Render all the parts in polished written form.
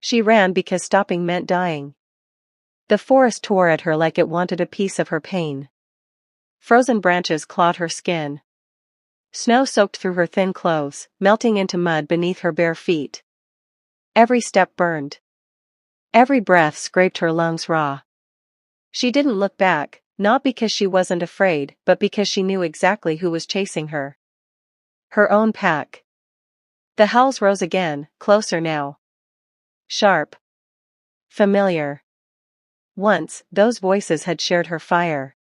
She ran because stopping meant dying. The forest tore at her like it wanted a piece of her pain. Frozen branches clawed her skin. Snow soaked through her thin clothes, melting into mud beneath her bare feet. Every step burned. Every breath scraped her lungs raw. She didn't look back, not because she wasn't afraid, but because she knew exactly who was chasing her. Her own pack. The howls rose again, closer now. Sharp. Familiar. Once, those voices had shared her fire.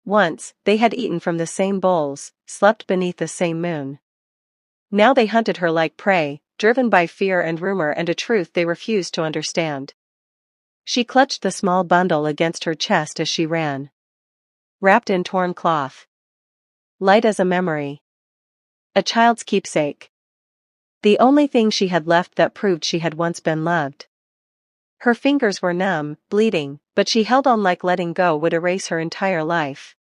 Once, they had eaten from the same bowls, slept beneath the same moon. Now they hunted her like prey, driven by fear and rumor and a truth they refused to understand. She clutched the small bundle against her chest as she ran. Wrapped in torn cloth. Light as a memory. A child's keepsake. The only thing she had left that proved she had once been loved. Her fingers were numb, bleeding, but she held on like letting go would erase her entire life.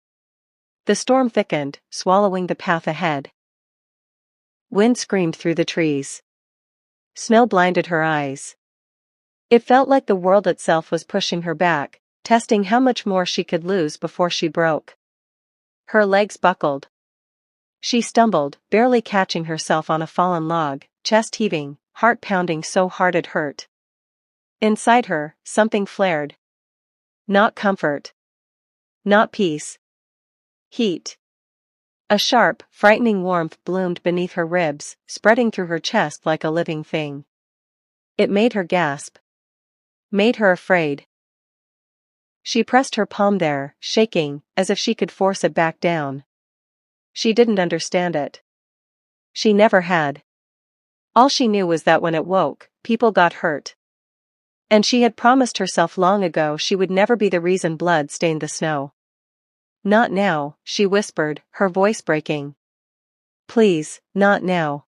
The storm thickened, swallowing the path ahead. Wind screamed through the trees. Snow blinded her eyes. It felt like the world itself was pushing her back, testing how much more she could lose before she broke. Her legs buckled. She stumbled, barely catching herself on a fallen log, chest heaving, heart pounding so hard it hurt. Inside her, something flared. Not comfort. Not peace. Heat. A sharp, frightening warmth bloomed beneath her ribs, spreading through her chest like a living thing. It made her gasp. Made her afraid. She pressed her palm there, shaking, as if she could force it back down. She didn't understand it. She never had. All she knew was that when it woke, people got hurt. And she had promised herself long ago she would never be the reason blood stained the snow. Not now, she whispered, her voice breaking. Please, not now.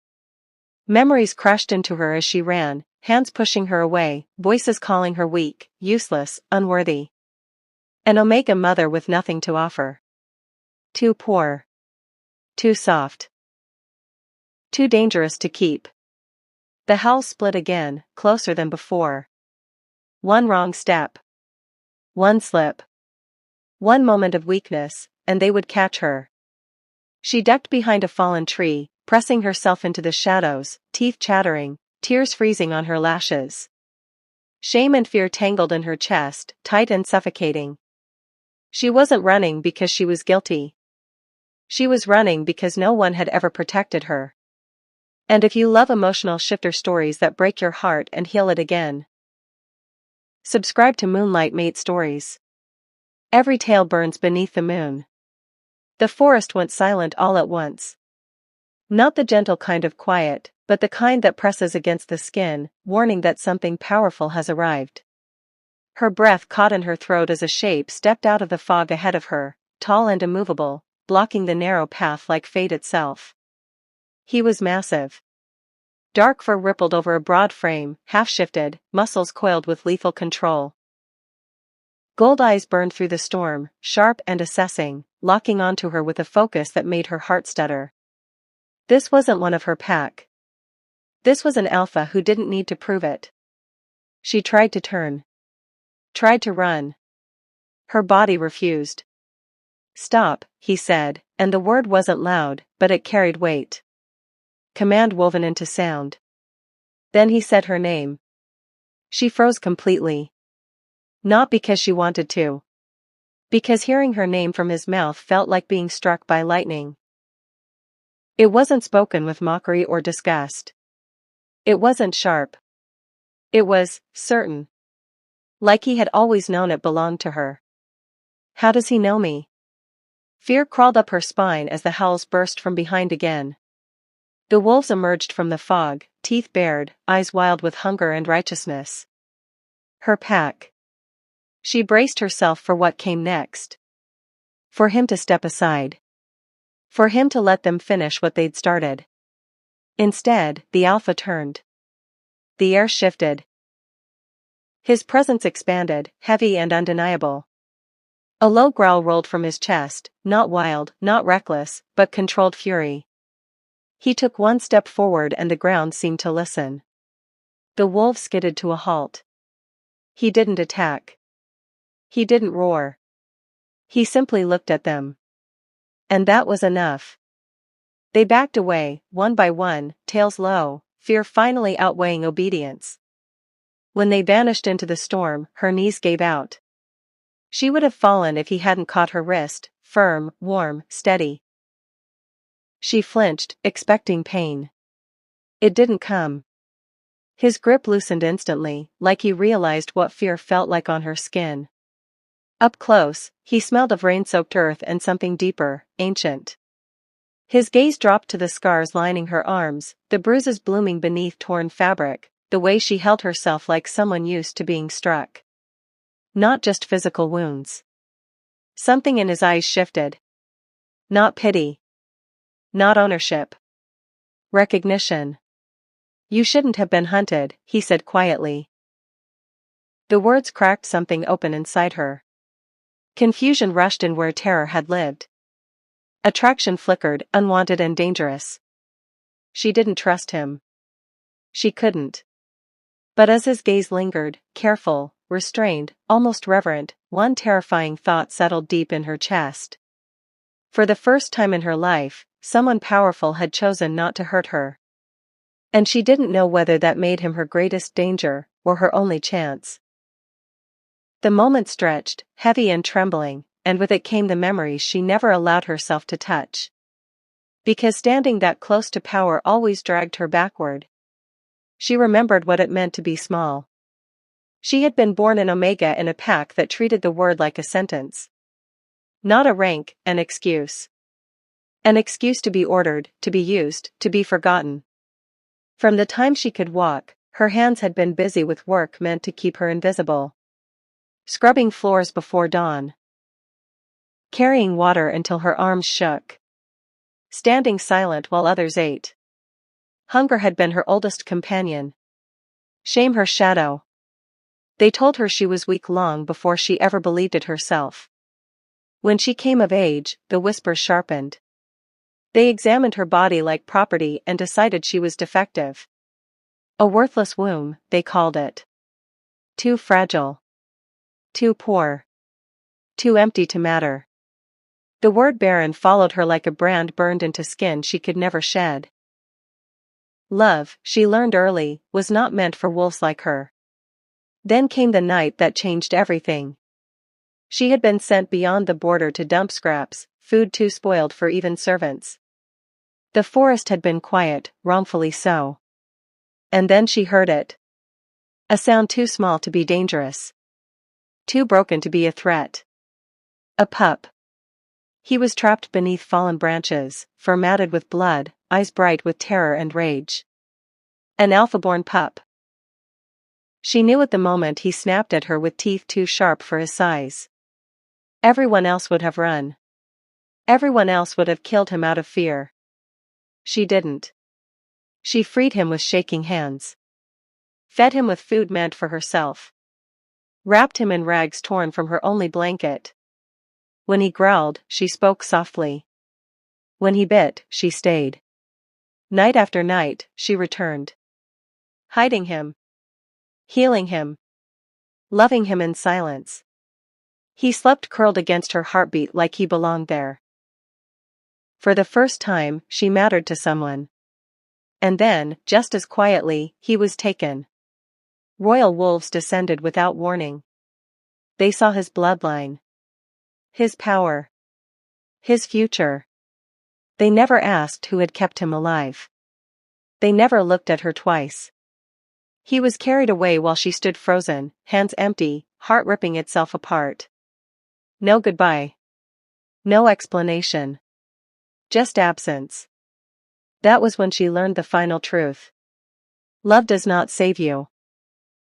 Memories crashed into her as she ran, hands pushing her away, voices calling her weak, useless, unworthy. An Omega mother with nothing to offer. Too poor. Too soft. Too dangerous to keep. The howls split again, closer than before. One wrong step. One slip. One moment of weakness, and they would catch her. She ducked behind a fallen tree, pressing herself into the shadows, teeth chattering, tears freezing on her lashes. Shame and fear tangled in her chest, tight and suffocating. She wasn't running because she was guilty. She was running because no one had ever protected her. And if you love emotional shifter stories that break your heart and heal it again, subscribe to Moonlight Mate Stories. Every tale burns beneath the moon. The forest went silent all at once. Not the gentle kind of quiet, but the kind that presses against the skin, warning that something powerful has arrived. Her breath caught in her throat as a shape stepped out of the fog ahead of her, tall and immovable, blocking the narrow path like fate itself. He was massive. Dark fur rippled over a broad frame, half-shifted, muscles coiled with lethal control. Gold eyes burned through the storm, sharp and assessing, locking onto her with a focus that made her heart stutter. This wasn't one of her pack. This was an alpha who didn't need to prove it. She tried to turn. Tried to run. Her body refused. Stop, he said, and the word wasn't loud, but it carried weight. Command woven into sound. Then he said her name. She froze completely. Not because she wanted to. Because hearing her name from his mouth felt like being struck by lightning. It wasn't spoken with mockery or disgust. It wasn't sharp. It was certain. Like he had always known it belonged to her. How does he know me? Fear crawled up her spine as the howls burst from behind again. The wolves emerged from the fog, teeth bared, eyes wild with hunger and righteousness. Her pack. She braced herself for what came next. For him to step aside. For him to let them finish what they'd started. Instead, the alpha turned. The air shifted. His presence expanded, heavy and undeniable. A low growl rolled from his chest, not wild, not reckless, but controlled fury. He took one step forward and the ground seemed to listen. The wolf skidded to a halt. He didn't attack. He didn't roar. He simply looked at them. And that was enough. They backed away, one by one, tails low, fear finally outweighing obedience. When they vanished into the storm, her knees gave out. She would have fallen if he hadn't caught her wrist, firm, warm, steady. She flinched, expecting pain. It didn't come. His grip loosened instantly, like he realized what fear felt like on her skin. Up close, he smelled of rain-soaked earth and something deeper, ancient. His gaze dropped to the scars lining her arms, the bruises blooming beneath torn fabric, the way she held herself like someone used to being struck. Not just physical wounds. Something in his eyes shifted. Not pity. Not ownership. Recognition. You shouldn't have been hunted, he said quietly. The words cracked something open inside her. Confusion rushed in where terror had lived. Attraction flickered, unwanted and dangerous. She didn't trust him. She couldn't. But as his gaze lingered, careful, restrained, almost reverent, one terrifying thought settled deep in her chest. For the first time in her life, someone powerful had chosen not to hurt her. And she didn't know whether that made him her greatest danger, or her only chance. The moment stretched, heavy and trembling, and with it came the memories she never allowed herself to touch. Because standing that close to power always dragged her backward. She remembered what it meant to be small. She had been born an omega in a pack that treated the word like a sentence. Not a rank, an excuse. An excuse to be ordered, to be used, to be forgotten. From the time she could walk, her hands had been busy with work meant to keep her invisible. Scrubbing floors before dawn. Carrying water until her arms shook. Standing silent while others ate. Hunger had been her oldest companion. Shame her shadow. They told her she was weak long before she ever believed it herself. When she came of age, the whispers sharpened. They examined her body like property and decided she was defective. A worthless womb, they called it. Too fragile. Too poor. Too empty to matter. The word barren followed her like a brand burned into skin she could never shed. Love, she learned early, was not meant for wolves like her. Then came the night that changed everything. She had been sent beyond the border to dump scraps, food too spoiled for even servants. The forest had been quiet, wrongfully so. And then she heard it. A sound too small to be dangerous. Too broken to be a threat. A pup. He was trapped beneath fallen branches, fur matted with blood, eyes bright with terror and rage. An alpha-born pup. She knew at the moment he snapped at her with teeth too sharp for his size. Everyone else would have run. Everyone else would have killed him out of fear. She didn't. She freed him with shaking hands. Fed him with food meant for herself. Wrapped him in rags torn from her only blanket. When he growled, she spoke softly. When he bit, she stayed. Night after night, she returned. Hiding him. Healing him. Loving him in silence. He slept curled against her heartbeat like he belonged there. For the first time, she mattered to someone. And then, just as quietly, he was taken. Royal wolves descended without warning. They saw his bloodline. His power. His future. They never asked who had kept him alive. They never looked at her twice. He was carried away while she stood frozen, hands empty, heart ripping itself apart. No goodbye. No explanation. Just absence. That was when she learned the final truth. Love does not save you.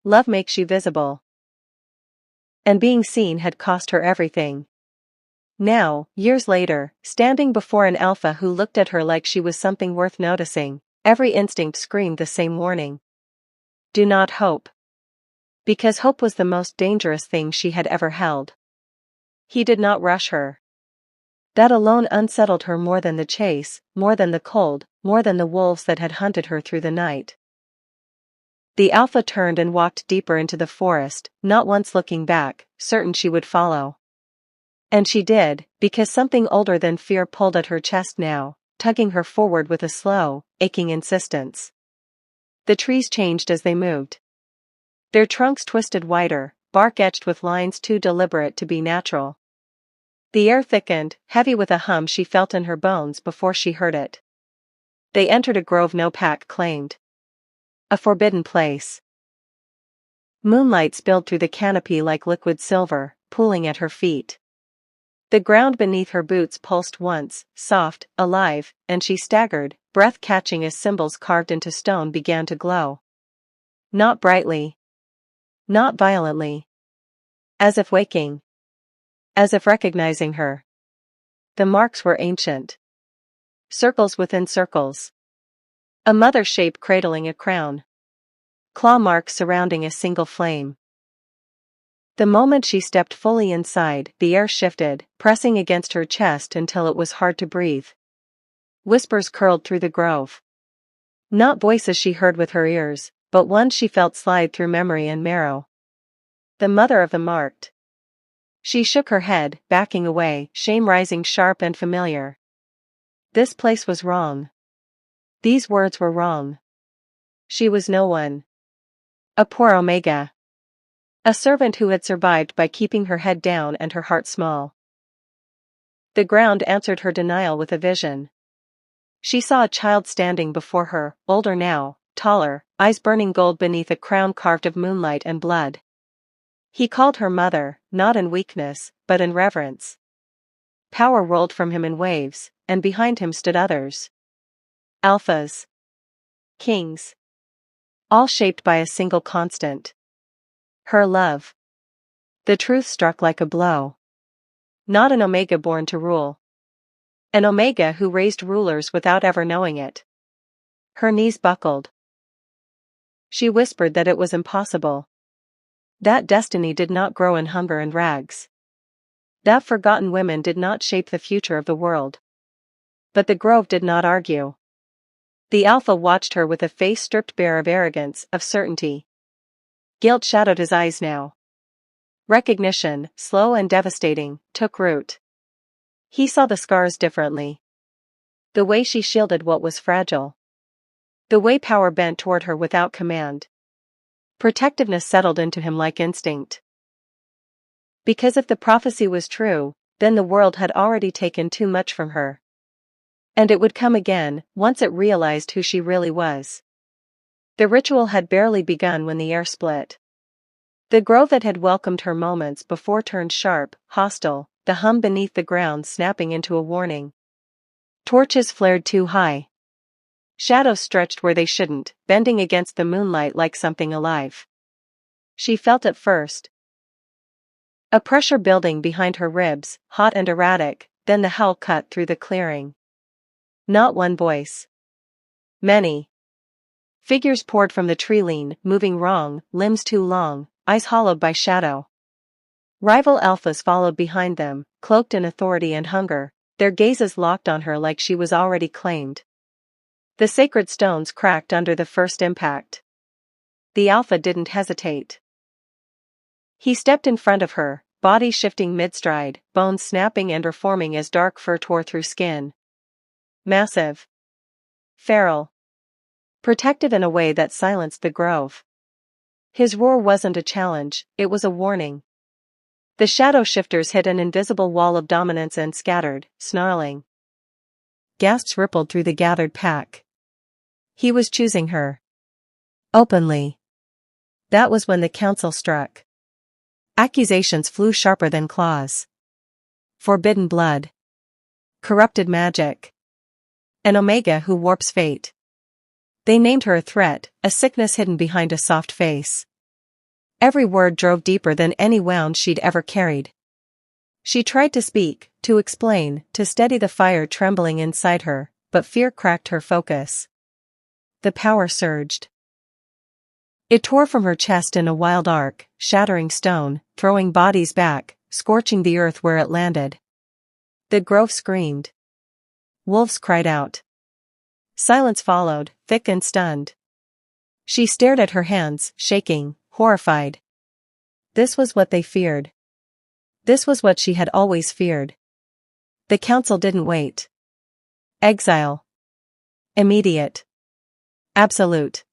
Love makes you visible. And being seen had cost her everything. Now, years later, standing before an alpha who looked at her like she was something worth noticing, every instinct screamed the same warning. Do not hope. Because hope was the most dangerous thing she had ever held. He did not rush her. That alone unsettled her more than the chase, more than the cold, more than the wolves that had hunted her through the night. The alpha turned and walked deeper into the forest, not once looking back, certain she would follow. And she did, because something older than fear pulled at her chest now, tugging her forward with a slow, aching insistence. The trees changed as they moved. Their trunks twisted wider, bark etched with lines too deliberate to be natural. The air thickened, heavy with a hum she felt in her bones before she heard it. They entered a grove no pack claimed. A forbidden place. Moonlight spilled through the canopy like liquid silver, pooling at her feet. The ground beneath her boots pulsed once, soft, alive, and she staggered, breath catching as symbols carved into stone began to glow. Not brightly. Not violently. As if waking. As if recognizing her. The marks were ancient. Circles within circles. A mother shape cradling a crown. Claw marks surrounding a single flame. The moment she stepped fully inside, the air shifted, pressing against her chest until it was hard to breathe. Whispers curled through the grove. Not voices she heard with her ears, but ones she felt slide through memory and marrow. The mother of the marked. She shook her head, backing away, shame rising sharp and familiar. This place was wrong. These words were wrong. She was no one. A poor omega. A servant who had survived by keeping her head down and her heart small. The ground answered her denial with a vision. She saw a child standing before her, older now, taller, eyes burning gold beneath a crown carved of moonlight and blood. He called her mother, not in weakness, but in reverence. Power rolled from him in waves, and behind him stood others. Alphas. Kings. All shaped by a single constant. Her love. The truth struck like a blow. Not an omega born to rule. An omega who raised rulers without ever knowing it. Her knees buckled. She whispered that it was impossible. That destiny did not grow in hunger and rags. That forgotten women did not shape the future of the world. But the grove did not argue. The alpha watched her with a face stripped bare of arrogance, of certainty. Guilt shadowed his eyes now. Recognition, slow and devastating, took root. He saw the scars differently. The way she shielded what was fragile. The way power bent toward her without command. Protectiveness settled into him like instinct. Because if the prophecy was true, then the world had already taken too much from her. And it would come again, once it realized who she really was. The ritual had barely begun when the air split. The grove that had welcomed her moments before turned sharp, hostile, the hum beneath the ground snapping into a warning. Torches flared too high. Shadows stretched where they shouldn't, bending against the moonlight like something alive. She felt it first. A pressure building behind her ribs, hot and erratic, then the howl cut through the clearing. Not one voice. Many. Figures poured from the tree lean, moving wrong, limbs too long, eyes hollowed by shadow. Rival alphas followed behind them, cloaked in authority and hunger, their gazes locked on her like she was already claimed. The sacred stones cracked under the first impact. The alpha didn't hesitate. He stepped in front of her, body shifting mid-stride, bones snapping and reforming as dark fur tore through skin. Massive. Feral. Protective in a way that silenced the grove. His roar wasn't a challenge, it was a warning. The shadow shifters hit an invisible wall of dominance and scattered, snarling. Gasps rippled through the gathered pack. He was choosing her. Openly. That was when the council struck. Accusations flew sharper than claws. Forbidden blood. Corrupted magic. An omega who warps fate. They named her a threat, a sickness hidden behind a soft face. Every word drove deeper than any wound she'd ever carried. She tried to speak, to explain, to steady the fire trembling inside her, but fear cracked her focus. The power surged. It tore from her chest in a wild arc, shattering stone, throwing bodies back, scorching the earth where it landed. The grove screamed. Wolves cried out. Silence followed, thick and stunned. She stared at her hands, shaking, horrified. This was what they feared. This was what she had always feared. The council didn't wait. Exile. Immediate. Absolute.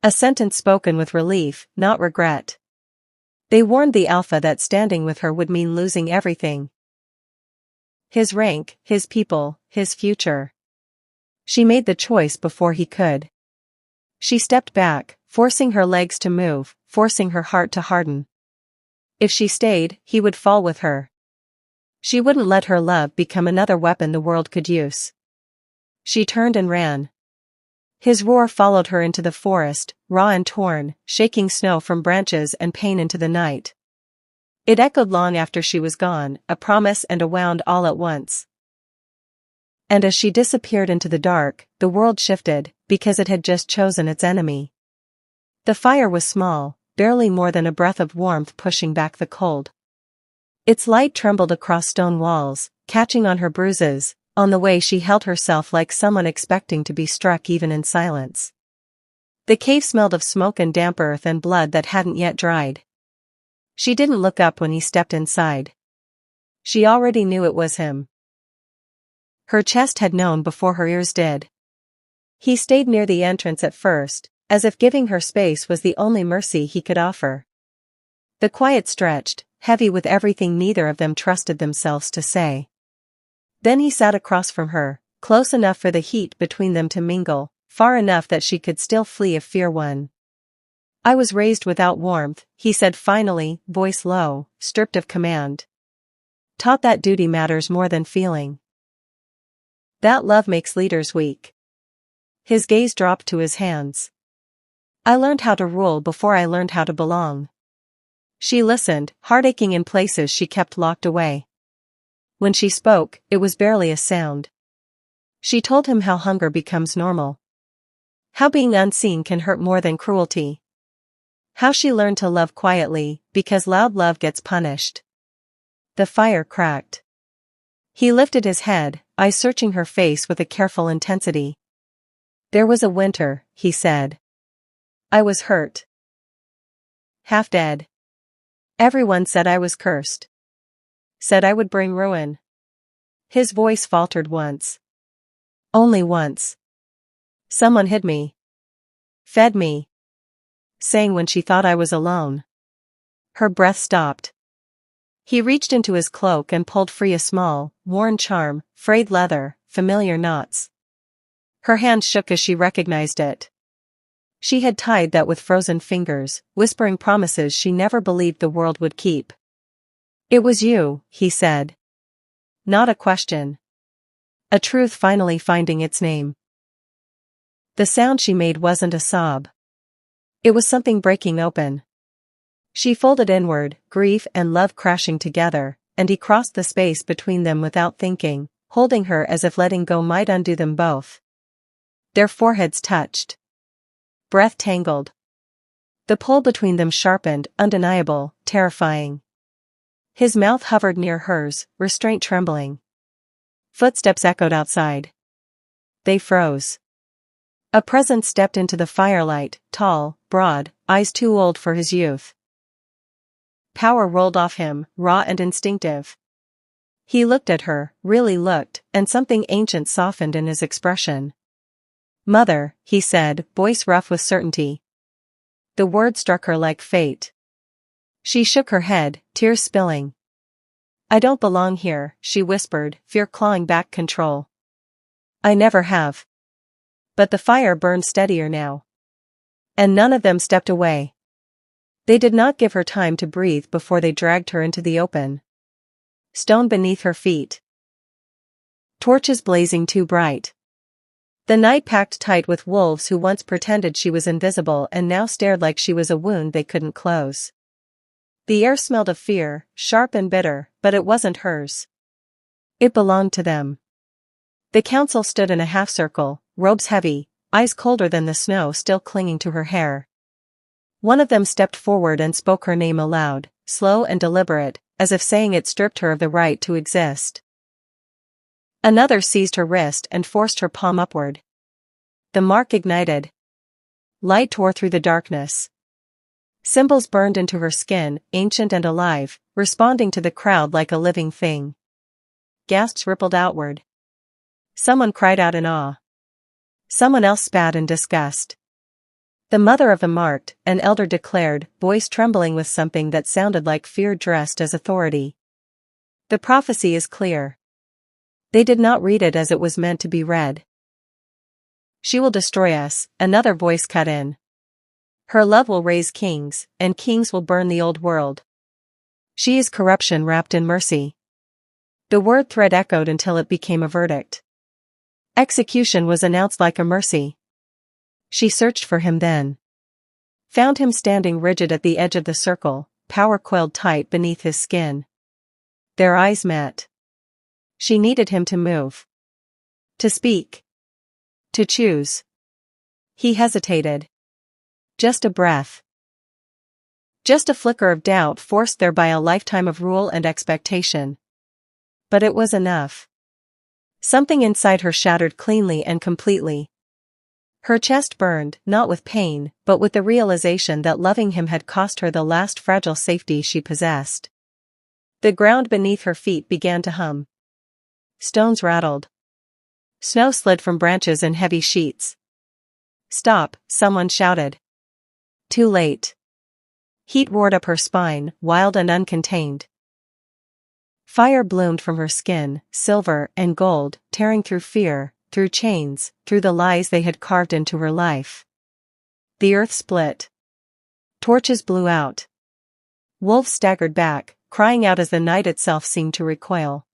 A sentence spoken with relief, not regret. They warned the Alpha that standing with her would mean losing everything. His rank, his people, his future. She made the choice before he could. She stepped back, forcing her legs to move, forcing her heart to harden. If she stayed, he would fall with her. She wouldn't let her love become another weapon the world could use. She turned and ran. His roar followed her into the forest, raw and torn, shaking snow from branches and pain into the night. It echoed long after she was gone, a promise and a wound all at once. And as she disappeared into the dark, the world shifted, because it had just chosen its enemy. The fire was small, barely more than a breath of warmth pushing back the cold. Its light trembled across stone walls, catching on her bruises, on the way she held herself like someone expecting to be struck even in silence. The cave smelled of smoke and damp earth and blood that hadn't yet dried. She didn't look up when he stepped inside. She already knew it was him. Her chest had known before her ears did. He stayed near the entrance at first, as if giving her space was the only mercy he could offer. The quiet stretched, heavy with everything neither of them trusted themselves to say. Then he sat across from her, close enough for the heat between them to mingle, far enough that she could still flee if fear won. I was raised without warmth, he said finally, voice low, stripped of command. Taught that duty matters more than feeling. That love makes leaders weak. His gaze dropped to his hands. I learned how to rule before I learned how to belong. She listened, heart aching in places she kept locked away. When she spoke, it was barely a sound. She told him how hunger becomes normal. How being unseen can hurt more than cruelty. How she learned to love quietly, because loud love gets punished. The fire cracked. He lifted his head, eyes searching her face with a careful intensity. There was a winter, he said. I was hurt. Half dead. Everyone said I was cursed. Said I would bring ruin. His voice faltered once. Only once. Someone hid me. Fed me. Sang when she thought I was alone. Her breath stopped. He reached into his cloak and pulled free a small, worn charm, frayed leather, familiar knots. Her hand shook as she recognized it. She had tied that with frozen fingers, whispering promises she never believed the world would keep. It was you, he said. Not a question. A truth finally finding its name. The sound she made wasn't a sob. It was something breaking open. She folded inward, grief and love crashing together, and he crossed the space between them without thinking, holding her as if letting go might undo them both. Their foreheads touched. Breath tangled. The pull between them sharpened, undeniable, terrifying. His mouth hovered near hers, restraint trembling. Footsteps echoed outside. They froze. A presence stepped into the firelight, tall, broad, eyes too old for his youth. Power rolled off him, raw and instinctive. He looked at her, really looked, and something ancient softened in his expression. Mother, he said, voice rough with certainty. The word struck her like fate. She shook her head, tears spilling. I don't belong here, she whispered, fear clawing back control. I never have. But the fire burned steadier now. And none of them stepped away. They did not give her time to breathe before they dragged her into the open. Stone beneath her feet. Torches blazing too bright. The night packed tight with wolves who once pretended she was invisible and now stared like she was a wound they couldn't close. The air smelled of fear, sharp and bitter, but it wasn't hers. It belonged to them. The council stood in a half-circle, robes heavy, eyes colder than the snow still clinging to her hair. One of them stepped forward and spoke her name aloud, slow and deliberate, as if saying it stripped her of the right to exist. Another seized her wrist and forced her palm upward. The mark ignited. light tore through the darkness. Symbols burned into her skin, ancient and alive, responding to the crowd like a living thing. Gasps rippled outward. Someone cried out in awe. Someone else spat in disgust. The mother of the marked, an elder declared, voice trembling with something that sounded like fear dressed as authority. The prophecy is clear. They did not read it as it was meant to be read. She will destroy us, another voice cut in. Her love will raise kings, and kings will burn the old world. She is corruption wrapped in mercy. The word thread echoed until it became a verdict. Execution was announced like a mercy. She searched for him then. Found him standing rigid at the edge of the circle, power coiled tight beneath his skin. Their eyes met. She needed him to move. To speak. To choose. He hesitated. Just a breath. Just a flicker of doubt forced there by a lifetime of rule and expectation. But it was enough. Something inside her shattered cleanly and completely. Her chest burned, not with pain, but with the realization that loving him had cost her the last fragile safety she possessed. The ground beneath her feet began to hum. Stones rattled. Snow slid from branches in heavy sheets. Stop, someone shouted. Too late. Heat roared up her spine, wild and uncontained. Fire bloomed from her skin, silver and gold, tearing through fear, through chains, through the lies they had carved into her life. The earth split. Torches blew out. Wolves staggered back, crying out as the night itself seemed to recoil.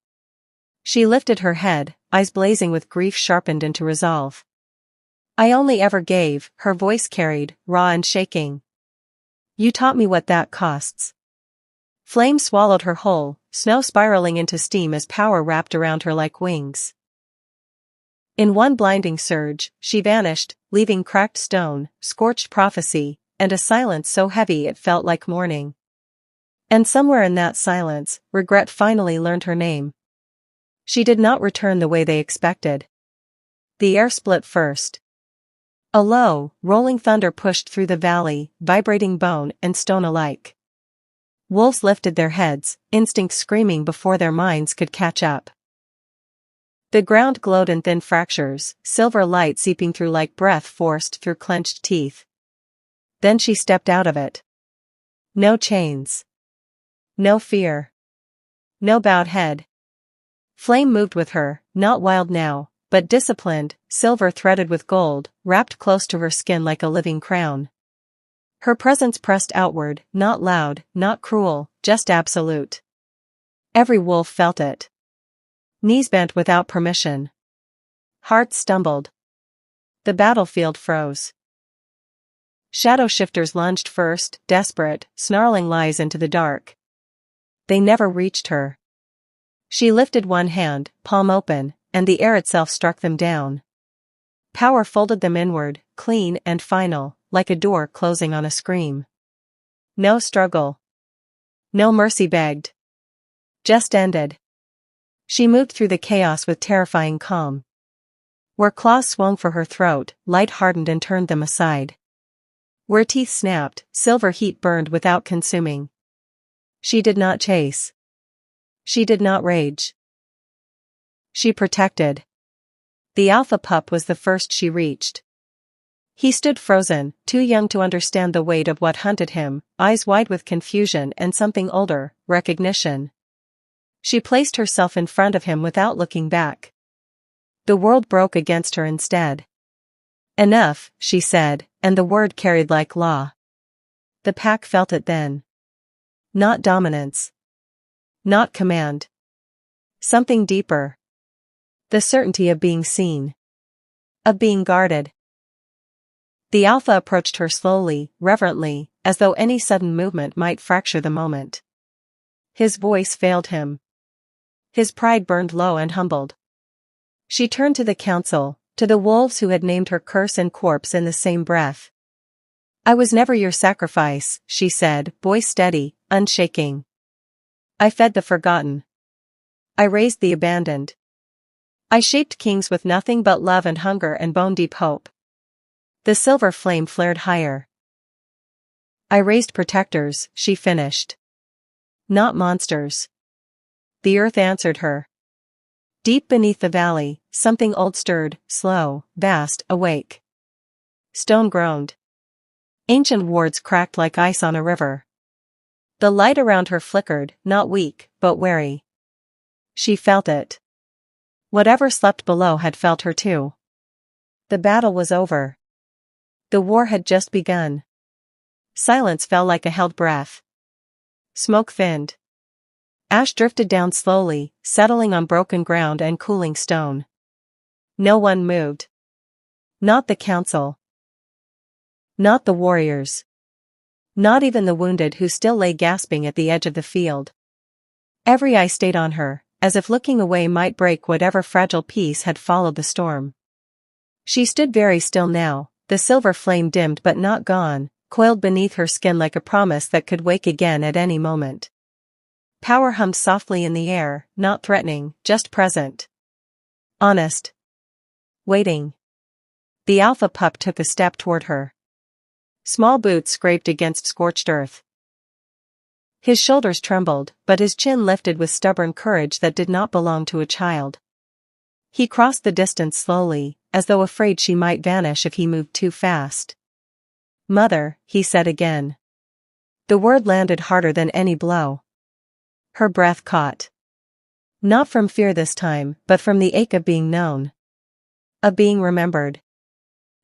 She lifted her head, eyes blazing with grief sharpened into resolve. I only ever gave, her voice carried, raw and shaking. You taught me what that costs. Flame swallowed her whole, snow spiraling into steam as power wrapped around her like wings. In one blinding surge, she vanished, leaving cracked stone, scorched prophecy, and a silence so heavy it felt like mourning. And somewhere in that silence, regret finally learned her name. She did not return the way they expected. The air split first. A low, rolling thunder pushed through the valley, vibrating bone and stone alike. Wolves lifted their heads, instinct screaming before their minds could catch up. The ground glowed in thin fractures, silver light seeping through like breath forced through clenched teeth. Then she stepped out of it. No chains. No fear. No bowed head. Flame moved with her, not wild now, but disciplined, silver threaded with gold, wrapped close to her skin like a living crown. Her presence pressed outward, not loud, not cruel, just absolute. Every wolf felt it. Knees bent without permission. Hearts stumbled. The battlefield froze. Shadow shifters lunged first, desperate, snarling lies into the dark. They never reached her. She lifted one hand, palm open, and the air itself struck them down. Power folded them inward, clean and final, like a door closing on a scream. No struggle. No mercy begged. Just ended. She moved through the chaos with terrifying calm. Where claws swung for her throat, light hardened and turned them aside. Where teeth snapped, silver heat burned without consuming. She did not chase. She did not rage. She protected. The alpha pup was the first she reached. He stood frozen, too young to understand the weight of what hunted him, eyes wide with confusion and something older, recognition. She placed herself in front of him without looking back. The world broke against her instead. Enough, she said, and the word carried like law. The pack felt it then. Not dominance. Not command. Something deeper. The certainty of being seen. Of being guarded. The alpha approached her slowly, reverently, as though any sudden movement might fracture the moment. His voice failed him. His pride burned low and humbled. She turned to the council, to the wolves who had named her curse and corpse in the same breath. I was never your sacrifice, she said, voice steady, unshaking. I fed the forgotten. I raised the abandoned. I shaped kings with nothing but love and hunger and bone-deep hope. The silver flame flared higher. I raised protectors, she finished. Not monsters. The earth answered her. Deep beneath the valley, something old stirred, slow, vast, awake. Stone groaned. Ancient wards cracked like ice on a river. The light around her flickered, not weak, but wary. She felt it. Whatever slept below had felt her too. The battle was over. The war had just begun. Silence fell like a held breath. Smoke thinned. Ash drifted down slowly, settling on broken ground and cooling stone. No one moved. Not the council. Not the warriors. Not even the wounded who still lay gasping at the edge of the field. Every eye stayed on her, as if looking away might break whatever fragile peace had followed the storm. She stood very still now, the silver flame dimmed but not gone, coiled beneath her skin like a promise that could wake again at any moment. Power hummed softly in the air, not threatening, just present. Honest. Waiting. The alpha pup took a step toward her. Small boots scraped against scorched earth. His shoulders trembled, but his chin lifted with stubborn courage that did not belong to a child. He crossed the distance slowly, as though afraid she might vanish if he moved too fast. Mother, he said again. The word landed harder than any blow. Her breath caught. Not from fear this time, but from the ache of being known. Of being remembered.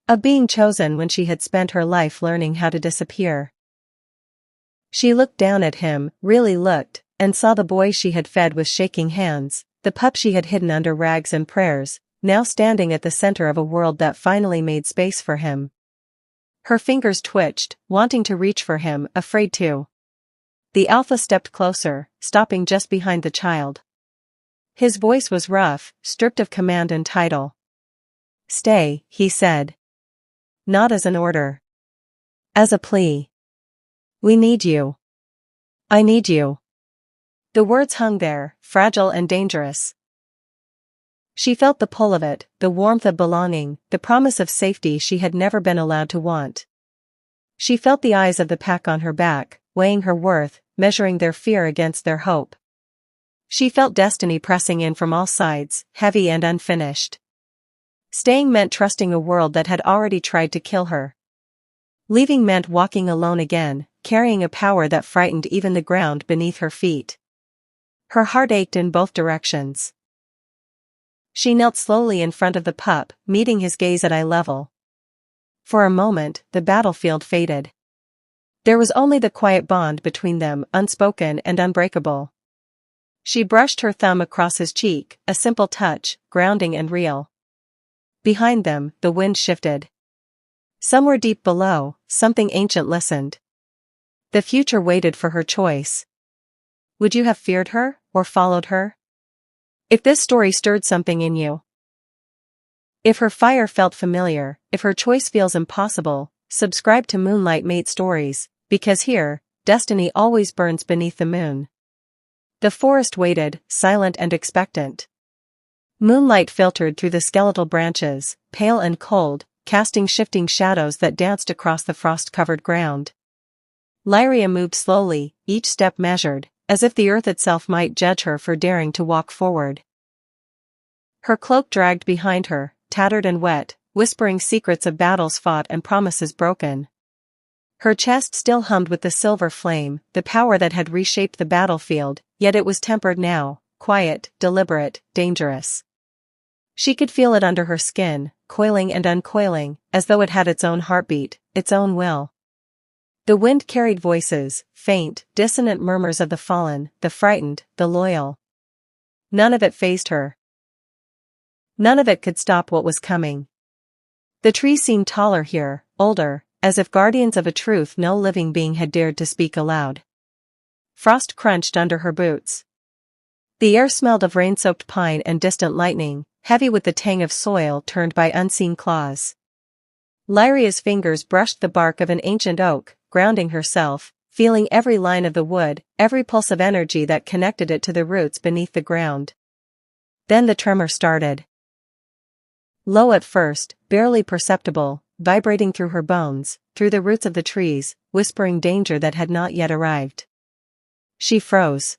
Of being chosen when she had spent her life learning how to disappear. She looked down at him, really looked, and saw the boy she had fed with shaking hands, the pup she had hidden under rags and prayers, now standing at the center of a world that finally made space for him. Her fingers twitched, wanting to reach for him, afraid to. The alpha stepped closer, stopping just behind the child. His voice was rough, stripped of command and title. Stay, he said. Not as an order. As a plea. We need you. I need you. The words hung there, fragile and dangerous. She felt the pull of it, the warmth of belonging, the promise of safety she had never been allowed to want. She felt the eyes of the pack on her back, weighing her worth, measuring their fear against their hope. She felt destiny pressing in from all sides, heavy and unfinished. Staying meant trusting a world that had already tried to kill her. Leaving meant walking alone again, carrying a power that frightened even the ground beneath her feet. Her heart ached in both directions. She knelt slowly in front of the pup, meeting his gaze at eye level. For a moment, the battlefield faded. There was only the quiet bond between them, unspoken and unbreakable. She brushed her thumb across his cheek, a simple touch, grounding and real. Behind them, the wind shifted. Somewhere deep below, something ancient listened. The future waited for her choice. Would you have feared her, or followed her? If this story stirred something in you. If her fire felt familiar, if her choice feels impossible, subscribe to Moonlight Mate Stories, because here, destiny always burns beneath the moon. The forest waited, silent and expectant. Moonlight filtered through the skeletal branches, pale and cold, casting shifting shadows that danced across the frost-covered ground. Lyria moved slowly, each step measured, as if the earth itself might judge her for daring to walk forward. Her cloak dragged behind her, tattered and wet, whispering secrets of battles fought and promises broken. Her chest still hummed with the silver flame, the power that had reshaped the battlefield, yet it was tempered now, quiet, deliberate, dangerous. She could feel it under her skin, coiling and uncoiling, as though it had its own heartbeat, its own will. The wind carried voices, faint, dissonant murmurs of the fallen, the frightened, the loyal. None of it fazed her. None of it could stop what was coming. The trees seemed taller here, older, as if guardians of a truth no living being had dared to speak aloud. Frost crunched under her boots. The air smelled of rain-soaked pine and distant lightning, heavy with the tang of soil turned by unseen claws. Lyria's fingers brushed the bark of an ancient oak, grounding herself, feeling every line of the wood, every pulse of energy that connected it to the roots beneath the ground. Then the tremor started. Low at first, barely perceptible, vibrating through her bones, through the roots of the trees, whispering danger that had not yet arrived. She froze.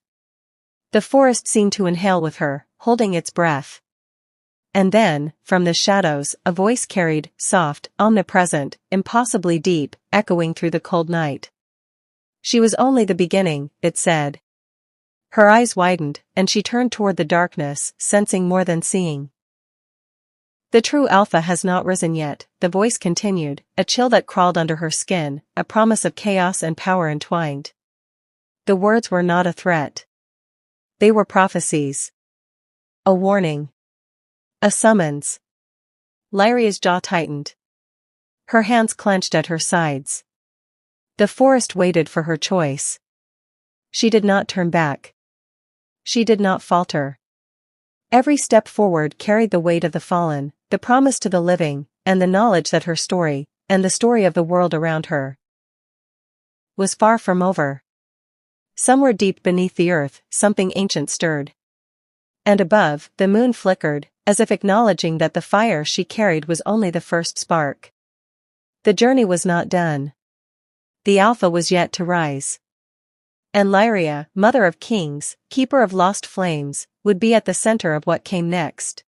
The forest seemed to inhale with her, holding its breath. And then, from the shadows, a voice carried, soft, omnipresent, impossibly deep, echoing through the cold night. She was only the beginning, it said. Her eyes widened, and she turned toward the darkness, sensing more than seeing. The true alpha has not risen yet, the voice continued, a chill that crawled under her skin, a promise of chaos and power entwined. The words were not a threat. They were prophecies. A warning. A summons. Lyria's jaw tightened. Her hands clenched at her sides. The forest waited for her choice. She did not turn back. She did not falter. Every step forward carried the weight of the fallen, the promise to the living, and the knowledge that her story, and the story of the world around her, was far from over. Somewhere deep beneath the earth, something ancient stirred. And above, the moon flickered, as if acknowledging that the fire she carried was only the first spark. The journey was not done. The Alpha was yet to rise. And Lyria, mother of kings, keeper of lost flames, would be at the center of what came next.